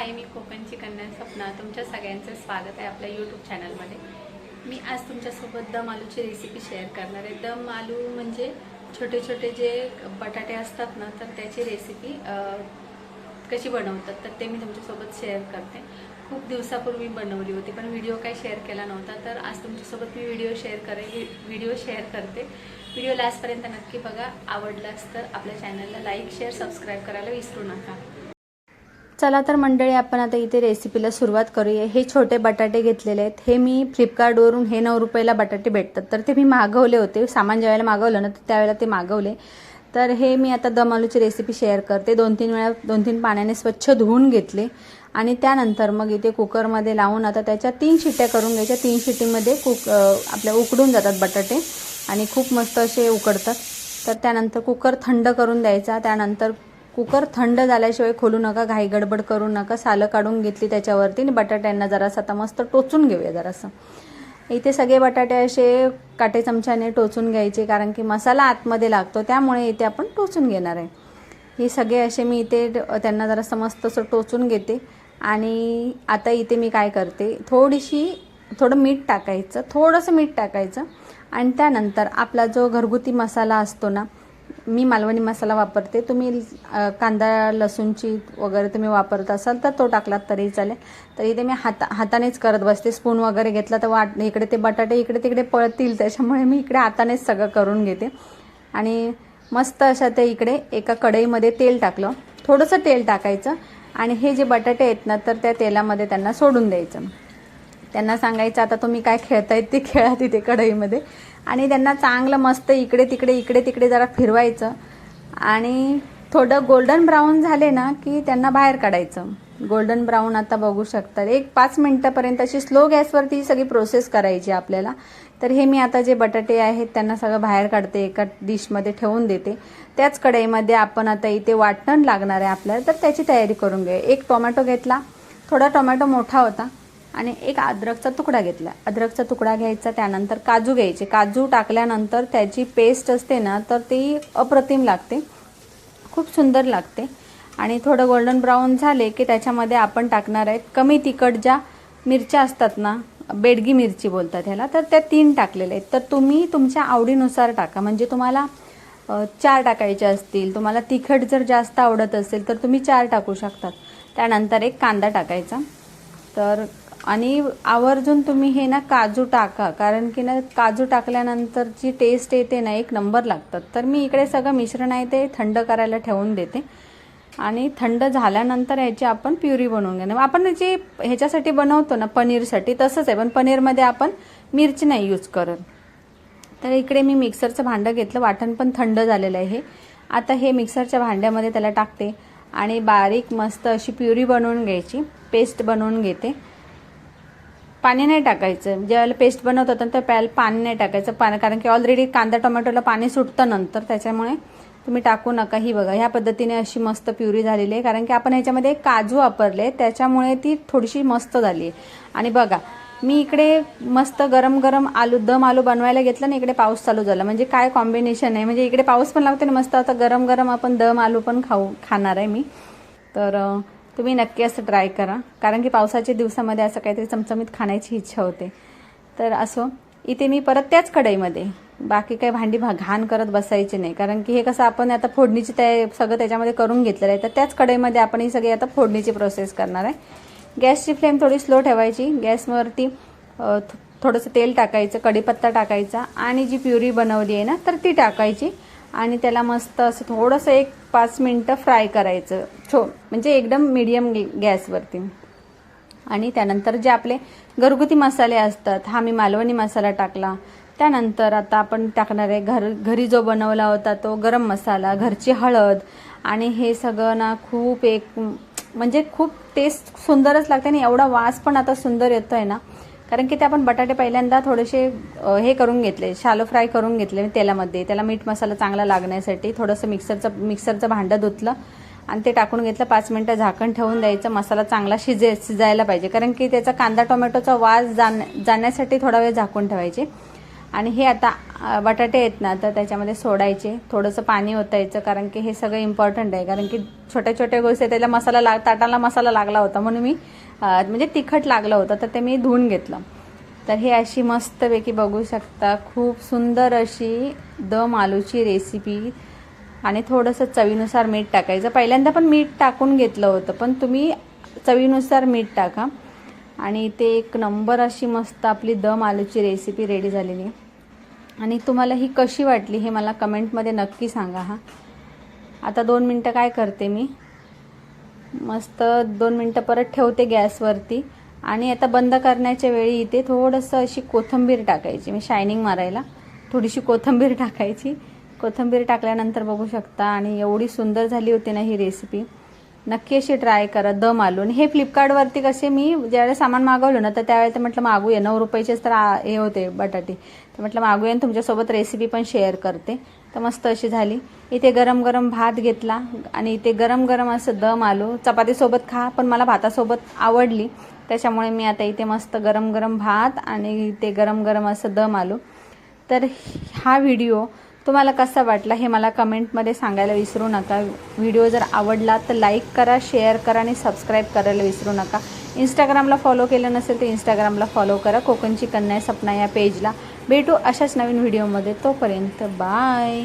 हाय, मी कोकणची कन्या सपना. तुमच्या सगळ्यांचं स्वागत आहे आपल्या यूट्यूब चॅनलमध्ये. मी आज तुमच्यासोबत दम आलूची रेसिपी शेअर करणार आहे. दम आलू म्हणजे छोटे छोटे जे बटाटे असतात ना, तर त्याची रेसिपी कशी बनवतात तर ते मी तुमच्यासोबत शेअर करते. खूप दिवसापूर्वी बनवली होती पण व्हिडिओ काही शेअर केला नव्हता, तर आज तुमच्यासोबत मी व्हिडिओ शेअर करते. व्हिडिओ लास्टपर्यंत नक्की बघा. आवडलास तर आपल्या चॅनलला लाईक, शेअर, सबस्क्राईब करायला विसरू नका. चला तर मंडळी, आपण आता इथे रेसिपीला सुरुवात करूया. हे छोटे बटाटे घेतलेले आहेत. हे मी फ्लिपकार्टवरून हे 9 रुपयाला बटाटे भेटतात, तर ते मी मागवले होते. सामान ज्यावेळेला मागवलं ना, तर त्यावेळेला ते मागवले. तर हे मी आता दम आलूची रेसिपी शेअर करते. 2-3 पाण्याने स्वच्छ धुवून घेतले आणि त्यानंतर मग इथे कुकरमध्ये लावून आता त्याच्या 3 शिट्ट्या करून घ्यायच्या. 3 शिट्टीमध्ये आपल्या उकडून जातात बटाटे आणि खूप मस्त असे उकडतात. तर त्यानंतर कुकर थंड करून द्यायचा. त्यानंतर कुकर थंड झाल्याशिवाय खोलू नका, घाई गडबड करू नका. सालं काढून घेतली त्याच्यावरती आणि बटाट्यांना जरासं आता मस्त टोचून घेऊया. जरासं इथे सगळे बटाटे असे काटे चमच्याने टोचून घ्यायचे, कारण की मसाला आतमध्ये लागतो, त्यामुळे इथे आपण टोचून घेणार आहे. हे सगळे असे मी इथे त्यांना जरासं मस्त असं टोचून घेते. आणि आता इथे मी काय करते, थोडं मीठ टाकायचं, थोडंसं मीठ टाकायचं. आणि त्यानंतर आपला जो घरगुती मसाला असतो ना, मी मालवणी मसाला वापरते. तुम्ही कांदा लसूणची वगैरे तुम्ही वापरत असाल तर तो टाकलात तरी चालेल. तर इथे मी हातानेच करत बसते. स्पून वगैरे घेतला तर इकडे ते बटाटे इकडे तिकडे पळतील, त्याच्यामुळे मी इकडे हातानेच सगळं करून घेते. आणि मस्त अशा ते इकडे एका कढईमध्ये तेल टाकलं, थोडंसं तेल टाकायचं आणि हे जे बटाटे आहेत ना, तर त्या तेलामध्ये त्यांना सोडून द्यायचं. त्यांना सांगायचं आता तुम्ही काय खेळतायत ते खेळा तिथे कढईमध्ये. आणि त्यांना चांगलं मस्त इकडे तिकडे जरा फिरवायचं आणि थोडं गोल्डन ब्राऊन झाले ना की त्यांना बाहेर काढायचं. गोल्डन ब्राऊन आता बघू शकता. 1-5 मिनटापर्यंत अशी स्लो गॅसवरती ही सगळी प्रोसेस करायची आपल्याला. तर हे मी आता जे बटाटे आहेत त्यांना सगळं बाहेर काढते, एका डिशमध्ये ठेवून देते. त्याच कढईमध्ये आपण आता इथे वाटण लागणार आहे आपल्याला, तर त्याची तयारी करून घेऊया. 1 टोमॅटो घेतला, थोडा टोमॅटो मोठा होता. आणि 1 अद्रकचा तुकडा घेतला. अद्रकचा तुकडा घ्यायचा. त्यानंतर काजू घ्यायचे. काजू टाकल्यानंतर त्याची पेस्ट असते ना, तर ती अप्रतिम लागते, खूप सुंदर लागते. आणि थोडं गोल्डन ब्राऊन झाले की त्याच्यामध्ये आपण टाकणार आहेत कमी तिखट ज्या मिरच्या असतात ना, बेडगी मिरची बोलतात ह्याला, तर त्या 3 टाकलेल्या आहेत. तर तुम्ही तुमच्या आवडीनुसार टाका. म्हणजे तुम्हाला 4 टाकायचे असतील, तुम्हाला तिखट जर जास्त आवडत असेल तर तुम्ही 4 टाकू शकतात. त्यानंतर 1 कांदा टाकायचा. तर आणि आवर्जून तुम्ही हे ना काजू टाका, कारण की ना काजू टाकल्यानंतर जी टेस्ट येते ना, 1 नंबर लागतात. तर मी इकडे सगळं मिश्रण आहे ते थंड करायला ठेवून देते. आणि थंड झाल्यानंतर ह्याची आपण प्युरी बनवून घेणार. आपण जे ह्याच्यासाठी बनवतो ना पनीरसाठी, तसंच आहे, पण पनीरमध्ये आपण मिरची नाही यूज करत. तर इकडे मी मिक्सरचं भांडं घेतलं. वाटण पण थंड झालेलं आहे हे. आता हे मिक्सरच्या भांड्यामध्ये त्याला टाकते आणि बारीक मस्त अशी प्युरी बनवून घ्यायची, पेस्ट बनवून घेते. पाणी नाही टाकायचं. ज्यावेळेला पेस्ट बनवत होतं तर प्यायला पाणी नाही टाकायचं. कारण की ऑलरेडी कांदा टोमॅटोला पाणी सुटतं नंतर, त्याच्यामुळे तुम्ही टाकू नका. ही बघा, ह्या पद्धतीने अशी मस्त प्युरी झालेली आहे. कारण की आपण ह्याच्यामध्ये काजू वापरले, त्याच्यामुळे ती थोडीशी मस्त झाली आहे. आणि बघा, मी इकडे मस्त गरम गरम दम आलू बनवायला घेतलं आणि इकडे पाऊस चालू झाला. म्हणजे काय कॉम्बिनेशन आहे. म्हणजे इकडे पाऊस पण लागतो आणि मस्त आता गरम गरम आपण दम आलू पण खाणार आहे मी. तर तुम्ही नक्की असं ट्राय करा, कारण की पावसाच्या दिवसामध्ये असं काहीतरी चमचमीत खाण्याची इच्छा होते. तर असो, इथे मी परत त्याच कढईमध्ये बाकी काही भांडी घाण करत बसायचे नाही, कारण की हे कसं आपण आता फोडणीची सगळं त्याच्यामध्ये करून घेतलेलं आहे. तर त्याच कढईमध्ये आपण ही सगळी आता फोडणीची प्रोसेस करणार आहे. गॅसची फ्लेम थोडी स्लो ठेवायची. गॅसवरती थोडंसं तेल टाकायचं, कढीपत्ता टाकायचा आणि जी प्युरी बनवली आहे ना, तर ती टाकायची. आणि त्याला मस्त असं थोडंसं 1-5 मिनटं फ्राय करायचं, म्हणजे एकदम मीडियम गॅसवरती. आणि त्यानंतर जे आपले घरगुती मसाले असतात, हा मी मालवणी मसाला टाकला. त्यानंतर आता आपण टाकणार आहे घरी जो बनवला होता तो गरम मसाला, घरची हळद. आणि हे सगळं ना खूप म्हणजे खूप टेस्ट सुंदरच लागते आणि एवढा वास पण आता सुंदर येतोय ना, कारण की ते आपण बटाटे पहिल्यांदा थोडेसे हे करून घेतले, शालो फ्राय करून घेतले तेलामध्ये. त्याला मीठ मसाला चांगला लागण्यासाठी थोडंसं मिक्सरचं भांडं धुतलं आणि ते टाकून घेतलं. 5 मिनटं झाकण ठेवून द्यायचं. मसाला चांगला शिजायला पाहिजे, कारण की त्याचा कांदा टोमॅटोचा वास जाण्यासाठी थोडा वेळ झाकून ठेवायचे. आणि हे आता बटाटे आहेत ना, तर त्याच्यामध्ये सोडायचे, थोडंसं पाणी ओतायचं, कारण की हे सगळं इम्पॉर्टंट आहे. कारण की छोट्या छोट्या गोष्टी त्याला मसाला ताटाला मसाला लागला होता, म्हणून मी म्हणजे तिखट लागलं होतं, तर ते मी धुवून घेतलं. तर हे अशी मस्तपैकी बघू शकता, खूप सुंदर अशी दम आलूची रेसिपी. आणि थोडंसं चवीनुसार मीठ टाकायचं. पहिल्यांदा पण मीठ टाकून घेतलं होतं, पण तुम्ही चवीनुसार मीठ टाका. आणि ते एक नंबर अशी मस्त आपली दम आलूची रेसिपी रेडी झालेली आहे. आणि तुम्हाला ही कशी वाटली हे मला कमेंटमध्ये नक्की सांगा. आता 2 मिनटं काय करते मी, मस्त 2 मिनटं परत ठेवते गॅसवरती. आणि आता बंद करण्याच्या वेळी इथे थोडंसं अशी कोथिंबीर टाकायची, मी शायनिंग मारायला थोडीशी कोथिंबीर टाकायची. कोथिंबीर टाकल्यानंतर बघू शकता, आणि एवढी सुंदर झाली होती ना ही रेसिपी. नक्की अशी ट्राय करा दम आलू. आणि हे फ्लिपकार्टवरती कसे मी ज्यावेळेस सामान मागवलं ना, तर त्यावेळेस म्हटलं मागूया, 9 रुपयाचेच तर हे होते बटाटे, तर म्हटलं मागूया आणि तुमच्यासोबत रेसिपी पण शेअर करते. तर मस्त अशी झाली. इथे गरम गरम भात घेतला आणि इथे गरम गरम असं दम आलू. चपातीसोबत खा, पण मला भातासोबत आवडली, त्याच्यामुळे मी आता इथे मस्त गरम गरम भात आणि इथे गरम गरम असं दम आलू. तर हा व्हिडिओ तुम्हाला कसा वाटला हे मला कमेंटमध्ये सांगायला विसरू नका. व्हिडिओ जर आवडला तर लाईक करा, शेअर करा आणि सबस्क्राईब करायला विसरू नका. इंस्टाग्रामला फॉलो केलं नसेल तर इंस्टाग्रामला फॉलो करा, कोकणची कन्या सपना या पेजला. भेटू अशाच नवीन व्हिडिओमध्ये. तोपर्यंत बाय.